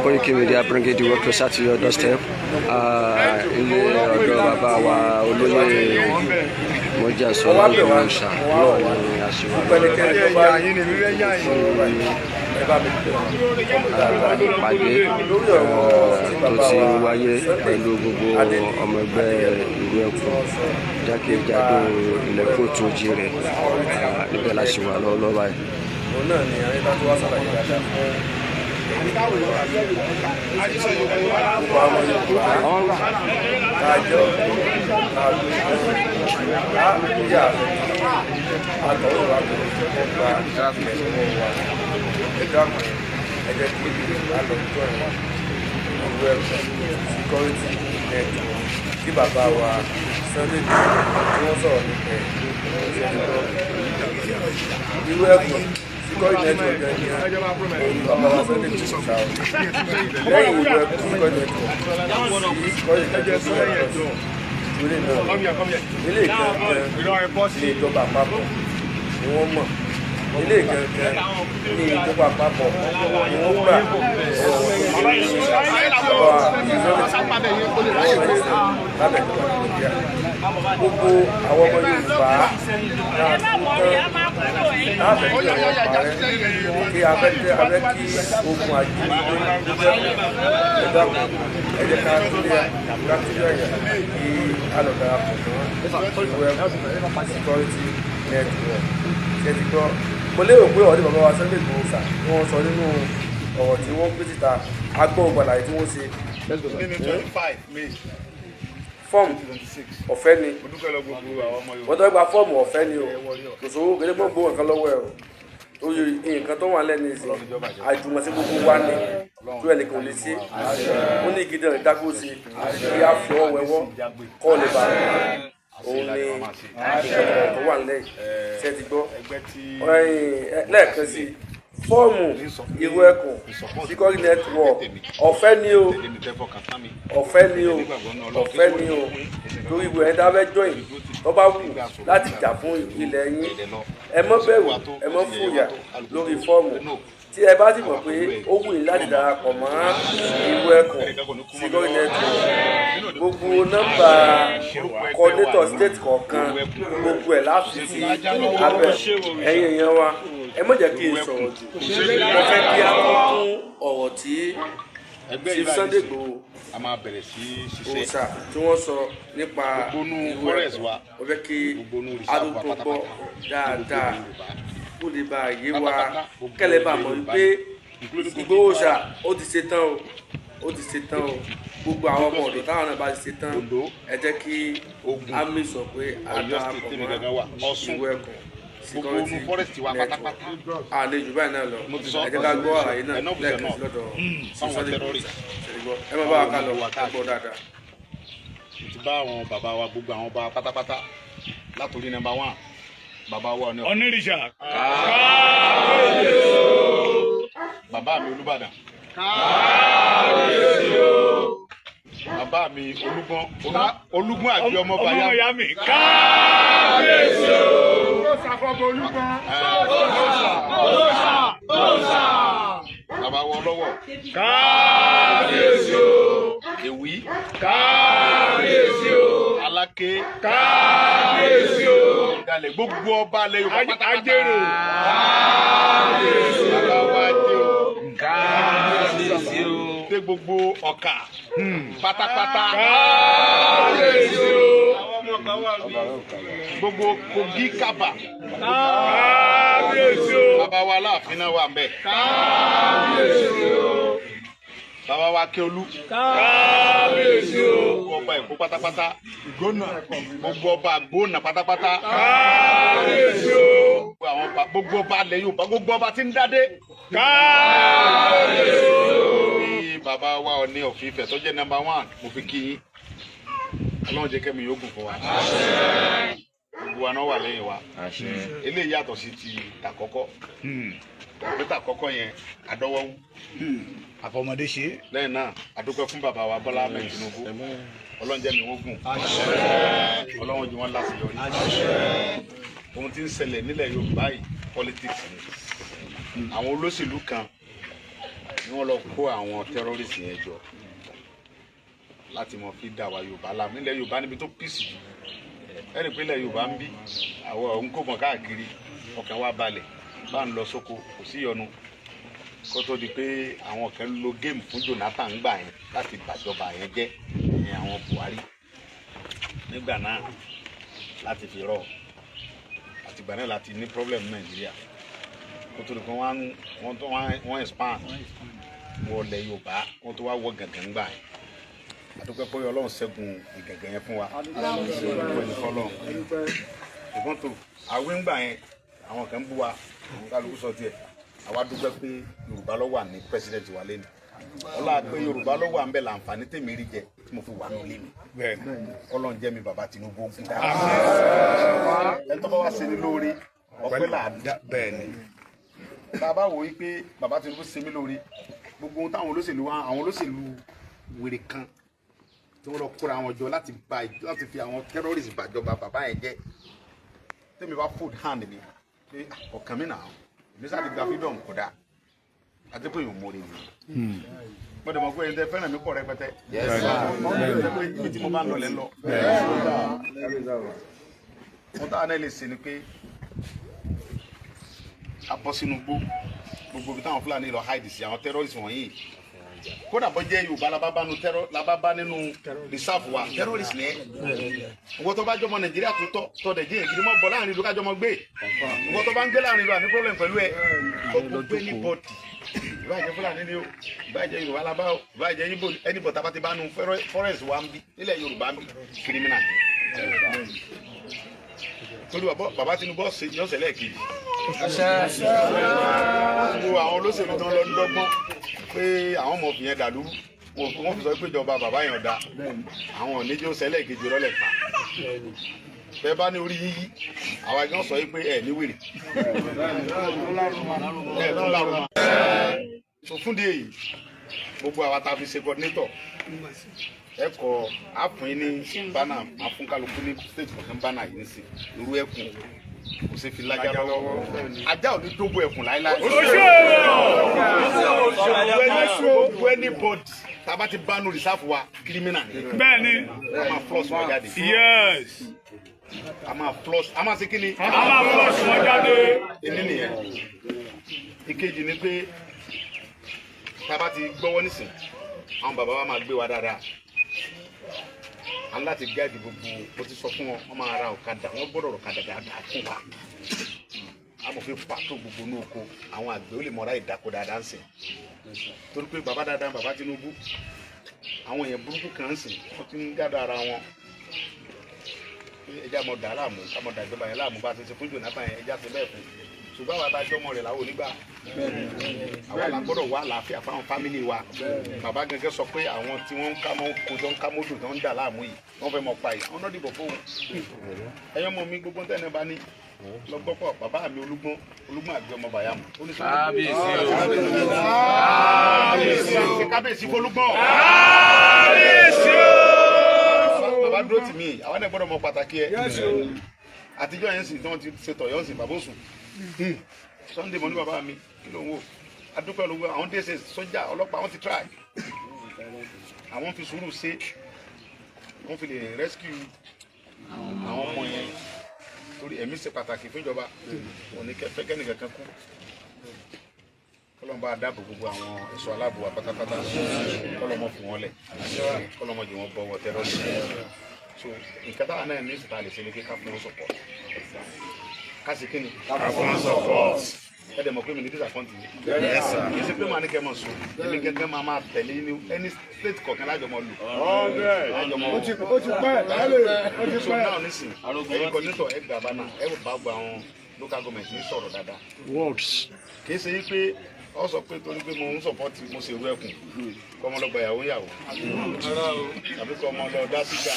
Koiki Media bringing the work closer to your doorstep. Ilé ọ̀dọ̀ bàbá wa olóyè Mọ́jàsọ́lá Òòṣà náà ni àṣìwà ìpàdé tó ti wáyé pẹ̀lú gbogbo ọmọ ẹgbẹ́ ìlú Ẹ̀kọ́ jákèjádò ilẹ̀ kóòtù òjìrè níbẹ̀ la ṣì wà lọ́wọ́lọ́wọ́ báyìí. òun náà ni àyíká tó wá sàlàyé dáadáa fún kájọ àlùyà àtọwọ́ wa kò gba ìṣẹ́wọ́ wa ẹ̀dá ẹ̀jẹ̀ tí alọ́jọ́ ẹ̀ ìlú Ẹ̀kọ́ security network tí bàbá wa Sunday tí wọ́n sọ̀rọ̀ nípa ìlú Ẹ̀kọ́ security network ẹ̀ ní bàbá wa Sunday tí wọ́n sọ̀rọ̀ lẹ́yìn ìlú Ẹ̀kọ́ security network security network ilé ìkẹ́kẹ́ ní ìjọba àpapọ̀ ni wọ́n mọ̀ ilé ìkẹ́kẹ́ ní ìjọba àpapọ̀ ni wọ́n gbà gbogbo àwọn ọmọ Yorùbá kí abẹ́ kí ogun àjínigbé ẹ̀jẹ̀ ká tilẹ̀ ẹ̀yà kí alọ̀dà àpòtán ìwé security network ṣe ti gbọ́. Mo lérò pé ọ̀dẹ́ bàbá wa Sunday Igboho Oòṣà ni wọ́n sọ nínú ọ̀rọ̀ tí wọ́n gbé síta agbọ́ ògbàlàyé tí wọ́n ṣe. Fọ́ọ̀mù ọ̀fẹ́ ni wọ́n tó gba fọ́ọ̀mù ọ̀fẹ́ ni o kò sówó kéde mọ́ gbówó nǹkan lọ́wọ́ ẹ̀ o oye nǹkan tó wà lẹ́nu ìsìn àjùmọ̀sí gbogbo wa ni tó ẹ̀ nìkan ò lè ṣe ó ní ìgídé rẹ̀ dágbó sí kí á fi ọwọ́ wẹ́wọ́ kọ́ lè bá òun ni ìjọba tó wà nílẹ̀ ṣe ti gbọ́ lẹ́ẹ̀kan sí fọ́ọ̀mù ìlú Ẹ̀kọ́ security network ọ̀fẹ́ ni o ọ̀fẹ́ ni o ọ̀fẹ́ ni o torí ìwé ẹ̀dá fẹ́ join tó bá wù láti jà fún ilẹ̀ yín ẹ má bẹ̀rù ẹ má fòyà lórí fọ́ọ̀mù tí ẹ bá sì mọ̀ pé ó wù yín láti darapọ̀ mọ́ ìlú Ẹ̀kọ́ security network gbogbo nọ́mbà coordinator state kọ̀ọ̀kan gbogbo ẹ̀ láti sí abẹ́ ẹ̀yìn èèyàn wa ẹ má jẹ́ kí n sọ̀rọ̀ jù mo fẹ́ kí a kún ọ̀rọ̀ tí Sunday Igboho Oòṣà tí wọ́n sọ nípa ìlú Ẹ̀kọ́ mo fẹ́ kí arúgbó gbọ́ dáadáa kó lè bá yé wa kẹ́lẹ́ bá mọ̀ wípé Igboho Oòṣà ó ti ṣe tán o ó ti ṣe tán o gbogbo àwọn ọmọ ọ̀dọ́ táwọn náà bá ti ṣe tán ẹ jẹ́ kí àmì sọ pé àdàpọ̀ mọ́ ìlú Ẹ̀kọ́ security network àlejò báyìí náà lọ ẹ jẹ́ ká gbọ́ àlàyé náà lẹ́ẹ̀kan lọ́dọ̀ Sunday Igboho ẹ má bá wa ká lọ gbọ́ dáadáa. ti bá àwọn bàbá wa gbogbo àwọn bá pátápátá látòrí nọ́mbà 1 bàbá wa Onírìṣà kábíyèsí o bàbá mi Olúbàdàn kábíyèsí o bàbá mi Olúgbọ́n àti ọmọ bàyá mi kábíyèsí o Oòṣà bàbá wa Ọlọ́wọ̀ kábíyèsí o Èwí kábíyèsí o Aláké kábíyèsí o Ìdàlẹ̀ gbogbo ọba alẹ́ Yorùbá pátápátá kábíyèsí o bàbá wa dé o kábíyèsí o dé gbogbo Ọ̀kà pátápátá kábíyèsí o gbogbo Kogi Kaba kábíyèsí o bàbá wa Aláàfin náà wà ńbẹ̀ kábíyèsí o bàbá wa Akéolú kábíyèsí o gbogbo ọba Èkó pátápátá gbogbo ọba Àgbónà pátápátá kábíyèsí o gbogbo ọba alẹ́ Yorùbá gbogbo ọba tí ń dádé kábíyèsí o bàbá wa Ọọ̀ni of Ifẹ̀ tó jẹ́ nọ́mbà 1 mo fi kí yín Ọlọ́run jẹ́ kẹ́mi yóò gùn fún wa gbogbo wa náà wà lẹ́yìn wa eléyìí yàtọ̀ sí ti tàkọ́kọ́ pé tàkọ́kọ́ yẹn àdọ́wọ́wú àfọmọdé ṣe lẹ́yìn náà àdúpẹ́ fún bàbá wa Bọ́lá Ahmed Tinubu Ọlọ́run jẹ́ mi wọ́n gùn Ọlọ́run jí wọ́n láṣeyọrí ohun tí ń ṣẹlẹ̀ nílẹ̀ Yorùbá yìí politics ni àwọn olóṣèlú kan ni wọ́n lọ kó àwọn tẹ́rọ́rìsì yẹn jọ láti mọ fi dà wá Yorùbá láàmú. Ilẹ̀ Yorùbá níbi tó pìsì jù ẹni pé ilẹ̀ Yorùbá ń bí àwọn òun kò mọ̀ káàkiri ọkàn wa balẹ̀ bá ń lọ sóko kò sí ìyọnu kó tó di pé àwọn kan lo géèmù fún Jonathan gbà yẹn láti bàjọba yẹn jẹ́ ìyẹn àwọn Buhari nígbà náà láti fi rọ àtìgbà náà láti ní problem Nàìjíríà kó tó di pé wọ́n expand wọlé Yorùbá wọ́n tó wá wọ gàngàn gbà yẹn àdúpẹ́ pé Ọlọ́run ṣẹ́gun ìgàngàn yẹn fún wa ṣùgbọ́n tó àwìn gbà yẹn àwọn kan bú wa àwọn kálukú sọ tiẹ̀ àwa dúpẹ́ pé Yorùbá ló wà ní president wa lẹ́nu ọlá pé Yorùbá ló wà ń bẹ láǹfààní tèmi rí jẹ tí mo fi wà nílé mi Ọlọ́run jẹ́ mi bàbá Tinubu ogun dáa ẹ tó bá wá ṣe ní lórí ọpẹ́ làádá bẹ́ẹ̀ ni bàbá wò yí pé bàbá Tinubu ṣe mí lórí gbogbo ohun táwọn olóṣèlú wa àwọn olóṣèlú wèrè kan tí wọ́n lọ kóra wọn jọ láti fi àwọn terrorist bàjọba bàbá yẹn jẹ́ tẹ́mi bá fold hand mi pé ọ̀kan mi náà mi sáà ti gba freedom kódà àti pé yóò mórí mi. mo dẹ̀ mọ̀ pé ẹni tẹ́ fẹ́ràn mi pọ̀ rẹpẹtẹ. pé ibi tí mo bá ń lọ lẹ́ ń lọ. mo táwọn náà lè ṣe ni pé a bọ́ sínú gbogbo ibi táwọn Fúlàní lọ hide sí àwọn terrorist wọ̀nyí kódà bọ́ jẹ́ Yorùbá labá nínú reserve wa terrorist ni ẹ́ owó tó bá jọmọ Nàìjíríà tó tọ́ dẹ̀ jẹ́ ìdí mọ́ bọ́ láàrin ìlú kájọmọ gbé owó tó bá ń gbé láàrin ìlú àní problem pẹ̀lú ẹ̀ gbogbo ní bọ́ọ̀dì ìbájẹ́ Fúlàní ni o ìbájẹ́ Yorùbá labá o ìbájẹ́ Ìgbò ẹnìbọ̀ tá bá ti bá nu forest wa ń bí nílẹ̀ Yorùbá ń bí criminal torí bàbá Tinubu yọ̀ọ̀sẹ̀ lẹ́ẹ̀kejì gbogbo àwọn olóṣèlú tán lọ ń dọ́gbọ́n pé àwọn ọmọ òfin yẹn dà lúrú wọ́n fi sọ pé ìjọba bàbá yẹn da àwọn oníjó sẹ́lẹ̀ kejì rọ́lẹ̀ pa bẹ́ẹ̀ bá ní orí yíyí àwa gan sọ pé ẹ̀ ní wèrè ẹ̀ tó lárúmọ. so fún di èyí gbogbo àwa tá a fi ṣe coordinator ẹ̀kọ́ àfún ní bánà àfúnkálukú ní state kọ̀ọ̀kan bánà yìí ń sè irú ẹkùn kò sí fi lájà lọ́wọ́ ajá ò ní dógbò ẹkùn láíláí. gbogbo anybody tábà ti bá nu reserve wa criminal ni. bẹ́ẹ̀ni a máa flush wọn jáde. yes a máa flush a máa ṣe kí ni. a máa flush wọn jáde. èmi nìyẹn ìkejì ni pé tábà ti gbọ́wọ́ nísìn àwọn bàbá wa máa gbé wa dáadáa aláti gáàdì gbogbo mo ti sọ fún wọn wọn máa ra ọ̀kadà wọn gbọ́dọ̀ ọ̀kadà dáadáa fún wa amòfin pàtó gbogbo ní oko àwọn àgbẹ̀ ó lè mọ̀ra ìdáko dáadáa ń sìn torí pé bàbá dáadáa bàbá Tinubu àwọn èèyàn burúkú kan ń sìn wọn ti ń gádà ara wọn ẹjẹ àmọ́ dà láàmú kámọ́ dà ìjọba yẹn láàmú bá ti ṣe fún Jonathan yẹn ẹjẹ àti bẹ́ẹ̀ fún ṣùgbọ́n àwọn adájọ́ ọmọ rẹ̀ làwọn onígbà àwọn làgbọ́dọ̀ wá àlàáfíà fáwọn fámìlì wa bàbá gẹ́gẹ́ sọ pé àwọn tí wọ́n ń ká mọ́ kojú ń ká mọ́dù tó ń dà láàmú yìí wọ́n fẹ́ mọ̀ pa yìí àwọn náà dìbò fóun ẹ̀yọ́ mọ̀ mi gbogbo tẹ́lẹ̀ bá ní lọ́gbọ́pọ̀ bàbá mi olúgbọ́n àgbẹ̀ ọmọ bàyàmù kábíyèsí fọlúgbọ́n bàbá dúró tì mí àwọn náà gbọ́dọ̀ mọ̀ pàtàkì ẹ̀ àtijọ́ yẹn sì tí wọ́n ti ṣètò yọ̀ sí bàbá òsùn Sunday mo ní bàbá mi kí ló ń wò adúpẹ́ lówó àwọn dẹ́sẹ̀ sọ́jà ọlọ́pàá wọ́n ti try àwọn fi sùúrù ṣe wọ́n fi lè rescue àwọn ọmọ yẹn torí ẹ̀mí ṣe pàtàkì fún ìjọba òní fẹ́kẹ́ nìkan kan kú kọ́lọ́mọ bá dáàbò gbogbo àwọn ẹ̀ṣọ́ aláàbò wa pátápátá kọ́lọ́mọ fún wọn lẹ̀ kọ́lọ́mọ jù wọn bọ̀wọ̀ tẹ́rọ̀lì so nǹkan táwọn náà ní ìsìta lè ṣe ní kíkà fún ọ̀sọ̀pọ̀ kasi kini ẹ dẹ̀ mọ̀ pé mi ní disappointing yìí kì í ṣe pé màá ní kẹ́ mọ̀ sùn èmi gẹ́gẹ́ máa tẹ̀lé ní any state kọ̀ọ̀kan lájọ mọ̀ lù ó ti pẹ́ so now nísìnyí ẹ̀yin coordinator ẹ̀ gbà bá náà ẹ̀ bá gba àwọn local government ní sọ̀rọ̀ dáadáa kì í ṣe yí pé ọ sọ pé torí pé mo ń support mo ṣe irú ẹkùn kọ́mọ lọ gba ìyàwó yàwó tàbí kọ́mọ lọ dá síjà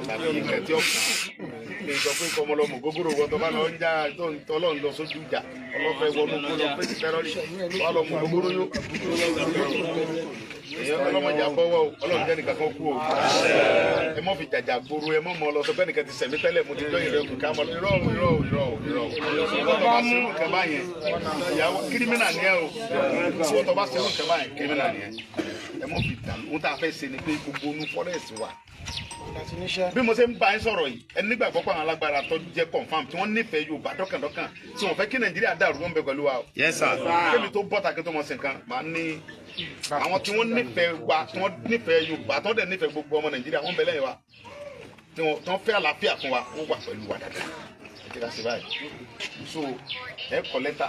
tàbí ìkẹ́ tí ọ̀kan lè sọ pé kọ́mọ lọ mọ̀ gógóró wọn tó bá lọ ń já tọ́lọ́run lọ sójú ìjà ọlọ́fẹ́ wọnú kó lọ pé ti tẹ́rọ́rì wà lọ mọ̀ gógóró yó ọlọ́mọdé àbọ̀wọ́ ọlọ́run jẹ́ nìkan kan kú o ẹ mọ́ fi jàjà gbòòrò ẹ mọ́ mọ́ lọ sọ pé nìkan ti sẹ̀mí tẹ́lẹ̀ mo ti jọ́ ìrẹ́kùn ká mọ́ irọ́ bá ṣerú nǹkan báyẹn ìyàwó kírímínà ni ẹ o tí wọ́n bá ṣerú nǹkan báyẹn kírímínà ni ẹ ẹ mọ́ fi dànù ohun tá a fẹ́ ṣe ni pé gbogbo onú fọ́rẹ́ẹ̀sì wa bí mo ṣe ń bá yín sọ̀rọ̀ yìí ẹni nígbàgbọ́ pé àwọn alágbára tó jẹ́ confam tí wọ́n nífẹ̀ẹ́ Yorùbá dọ́kàndọ́kàn tí wọ́n fẹ́ kí Nàìjíríà dàrú wọn bẹ pẹ̀lú wa o. Yes sir. kémi tó bọ́ta kí tó mọ̀ sí nǹkan máa ní àwọn tí wọ́n nífẹ̀ẹ́ wa tí wọ́n nífẹ̀ẹ́ Yorùbá tí wọ́n dẹ̀ nífẹ̀ẹ́ gbogbo ọmọ Nàìjíríà wọ́n bẹ lẹ́yìn wa tí wọ́n fẹ́ àlàáfíà fún wa wọ́n wà pẹ̀lú wa dáadáa ẹ ti ká sí báyìí. so ẹ kọ lẹ́tà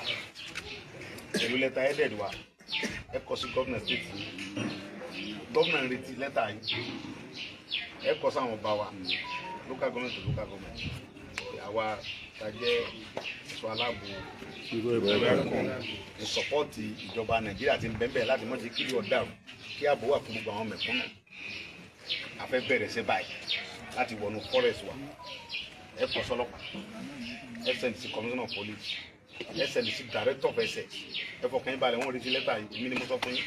pẹ̀lú lẹ́tà headed wa ẹ kọ sí gómìnà state gómìnà ń retí lẹ́tà yìí ẹ kọ sáwọn ọba wa local government to local government àwa tajẹ ẹ̀ṣọ́ aláàbò ní sọpọ́ọ̀tì ìjọba Nàìjíríà ti ń bẹ́ẹ̀ láti mọ̀ jẹ́ kí yóò dàrú kí ààbò wà fún gbogbo àwọn mẹ̀kúnnù a fẹ́ bẹ̀rẹ̀ sí báyìí láti wọnú forest wa ẹ kọ sọ́lọ́pàá ẹ send sí commissioner of police ẹ send sí director of SS ẹ fọkàn yín balẹ̀ wọ́n retí lẹ́tà yìí èmi ni mo sọ fún yín.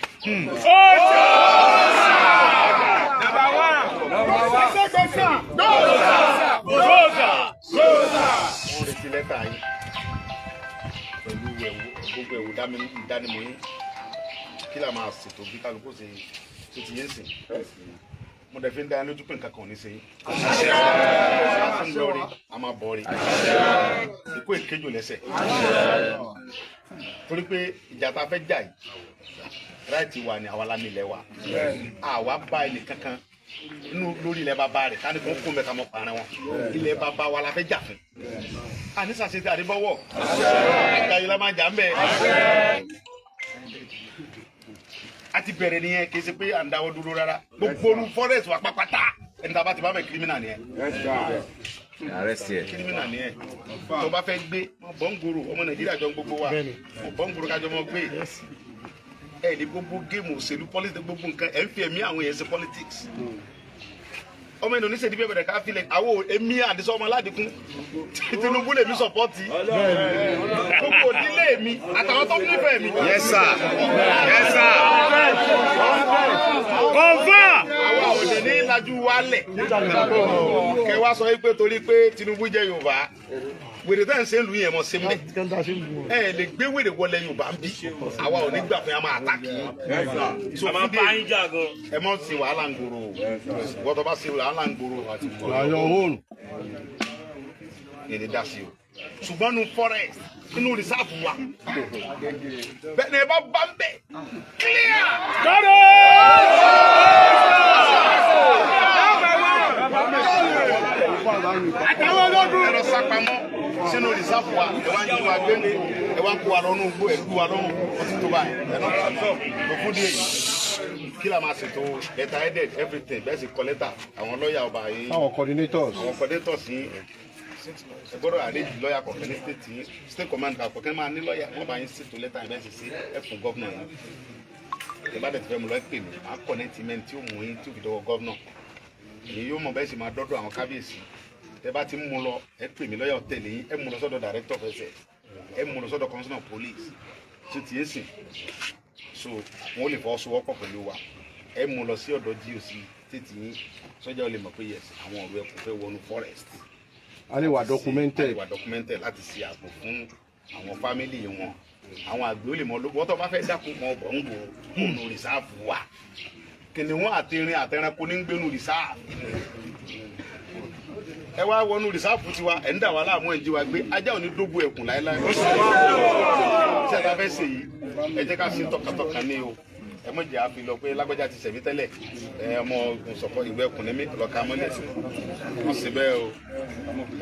wọ́n retí lẹ́tà yìí pẹ̀lú gbogbo ẹ̀wù ìdánimọ̀ yín kí la máa ṣètò bí kálukú ṣe tó ti yé sìn mo dẹ̀ fi ń dá lójú pé nǹkan kan ò ní ṣe yín. a ń lọrí a máa bọ̀ rí ikú èkéjò lẹ́sẹ̀ torí pé ìjà tá a fẹ́ jà yìí ráìtì wa ni àwa lámì ilẹ̀ wa àwa bá ilé kankan inú lórí ilẹ̀ bàbá rẹ̀ ká ní kó kó mẹ́ta mọ́ parẹ́ wọn ilẹ̀ bàbá wa la fẹ́ jà fún àníṣàṣe tí àdébọ́wọ́ ìgbà yìí la máa jà ń bẹ̀ a ti bẹ̀rẹ̀ nìyẹn kì í ṣe pé à ń dáwọ́ dúró rárá gbogbo olú forest wa pápátá ẹni tá a bá ti bá bẹ̀ kírímínà nìyẹn kírímínà nìyẹn tó bá fẹ́ gbé bọ́ǹgòrò ọmọ Nàìjíríà jọ gbogbo wa bọ́ǹgòrò kájọ mọ́ gbé ẹ ní gbogbo géèmù òṣèlú politics gbogbo nǹkan ẹ ń fi ẹ̀mí àwọn yẹn ṣe politics ọmọ ẹni oníṣẹ́ ìdíbẹ̀ bẹ̀rẹ̀ ká filẹ̀ àwọn èmi àdìsọ́ ọmọ aládìkún Tinubu lèmi sọ̀pọ́tì gbogbo òdílé mi àtàwọn tó nífẹ̀ẹ́ mi. Yes sir. Yes sir. Kọ̀ǹfà. àwọn òde ní lajú wálẹ̀ kẹ wá sọ pé torí pé Tinubu jẹ́ Yorùbá wèrè tẹ́ ń ṣe ń lu yẹn mọ̀ sí mbẹ́ ẹ lè gbé wèrè wọlé Yorùbá ń bí àwa ò ní gbà fún yà máa àtàkì so fún dé ẹ mọ̀ sí wàhálà ń gbòòrò wọ́n tó bá sí wàhálà ń gbòòrò èdè dá sí o ṣùgbọ́n nu forest inú reserve wa bẹ́ẹ̀ ni ẹ bá bá ń bẹ̀ clear. àtàwọn ológun ẹ̀rọ sápamọ́ sínú reserve wa ẹ wá ń jí wa gbé ẹ wá ń kó wa lọ́nù gbó ẹ̀ lù wa lọ́rùn ọtí tó báyìí ẹ̀ náà lọ fún díẹ̀ kí la máa ṣètò letter headed everything bẹ́ẹ̀ sì kọ lẹ́tà àwọn lọ́ọ̀yà ọba yìí àwọn coordinators yìí ẹ gbọ́dọ̀ àlejò lọ́ọ̀yà kọ̀ọ̀kan ní state commander kọ̀ọ̀kan máa ní lọ́ọ̀yà wọ́n bá yín ṣètò lẹ́tà yẹn bẹ́ẹ̀ sì sí ẹ fún gọ́vnà yẹn ẹ bá dẹ̀ ti fẹ́ mu lọ ẹ pè mí à ń kọ̀nẹ́tì mẹ́ni tí ó mú yín tí ó fi dọwọ́ gọ́vnà èyí yóò mọ̀ bẹ́ẹ̀ sì máa dọ́dọ̀ àwọn kábíyèsí tẹ bá ti mú lọ ẹ pè mí lọ́ọ̀yà tẹ̀lé yín ẹ mú lọ sọ́dọ̀ director of SS ẹ mú lọ sọ́dọ̀ commissioner of police tó ti yé sìn so wọn ò lè fọwọ́sowọ́pọ̀ pẹ̀lú wa ẹ mú lọ sí ọ̀dọ̀ GOC tètè yín sọ́jà ò lè mọ̀ pé yes àwọn ọ̀rọ̀ ẹ̀kọ́ fẹ́ wọnú forest. a lè wà documented. a lè wà documented láti ṣe ààbò fún àwọn family wọn àwọn àgbẹ̀ ò lè mọ wọ́n tó bá fẹ́ dákun mọ ọ̀bọ̀ ń wò ó rìsáàfù wa kìnìún àtẹrin àtẹranko ní ń gbénu rìsáàfù ẹ wá wọnú rìsáàfù tiwa ẹ̀ ń dà wá láàmú ẹ̀ ń jí wa gbé ajá ò ní dógbò ẹ̀kùn láéláé ṣé ẹ ta fẹ́ ṣe yìí ẹ jẹ́ ká ṣe tọkàntọkàn ní o ẹ mọ̀ jẹ́ àfi lọ pé lágbájá ti ṣẹ̀mí tẹ́lẹ̀ ẹ ọmọ sọ̀kọ́ ìwé ẹkùn ní mi lọ́ka mọ́lẹ̀ wọ́n sì bẹ́ẹ̀ o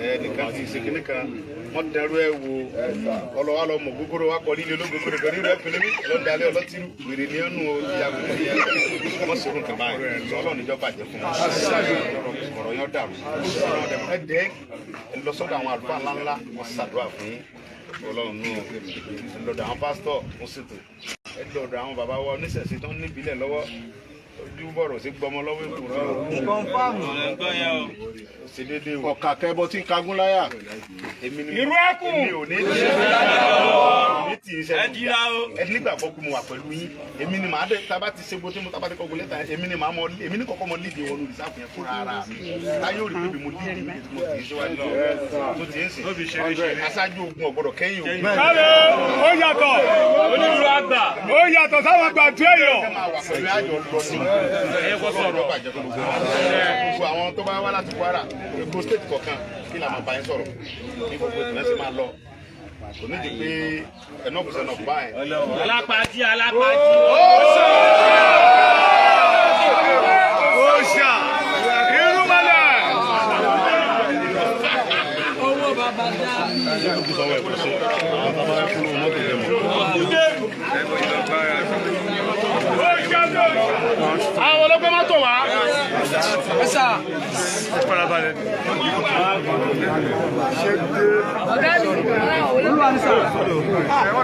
ẹ nìkan ti ṣe kínní kan wọ́n dẹrú ẹ wo ọlọ́wà lọ mọ̀ gbogbo wa kọ́ líle olóògbé kan nínú ẹkùn ní mi lọ́dàlẹ́ ọlọ́tìrú wèrè ní ẹnu ìyàgò yẹn wọ́n sì rún kàn báyìí ọlọ́run níjọ́ bàjẹ́ fún wọn ọ̀rọ̀ yẹn dàrú ẹ dẹ́ lọ́sọ̀dọ̀ àwọn àlùfáà ńláńlá wọ́n ṣàdúrà fún yín ọlọ́run náà lọ́dọ̀ àwọn pásítọ̀ wọ́n ṣètò ẹ lọ́dọ̀ àwọn bàbá wa oníṣẹ̀ṣe tó ń níbilẹ̀ lọ́wọ́ ojú bọ̀rọ̀ sí gbọmọ lọ́wọ́ ìkùrọ̀ kọ́ńfàmù ẹ̀gbọ́n yẹn o. ṣe déédéé o. ọ̀kà kẹbọ tí ń kagún láyà. èmi ni irú ẹkùn èmi ò ní tì í ṣe ẹ nígbàgbọ́ pé mo wà pẹ̀lú yín èmi ni màá dé tábà ti ṣe bó tí mo tábà ti kọ́ gbọ́lẹ́ta èmi ni màá mọ èmi ní kọ́kọ́ mọ lídìí wọn lórí sáfù yẹn fúnra ara mi táyé ò rí pé mo lídìí mi mo tì í síwájú tó ti ń sìn aṣáájú ogun ọ̀gbọ́dọ̀ kẹ́yìn ogun. kálọ̀ ó yàtọ̀ onídùúró àgbà ó yàtọ̀ sáwọn àgbà tó èèyàn. ẹ máa wà pẹ̀lú àjọ lọ sí gbogbo àwọn tó bá wá láti Kwara gbogbo state kọ̀ọ̀kan kí la máa bá yín sọ̀rọ̀ ní gbogbo ìtàn ṣe máa lọ kò ní di pé enough is enough báyìí. alápàdé Oṣà irúmọlẹ̀. owó bàbá dá. àwọn ọlọ́pàá máa tọ̀ wá. ọ̀gá mi olúwa ń sọ.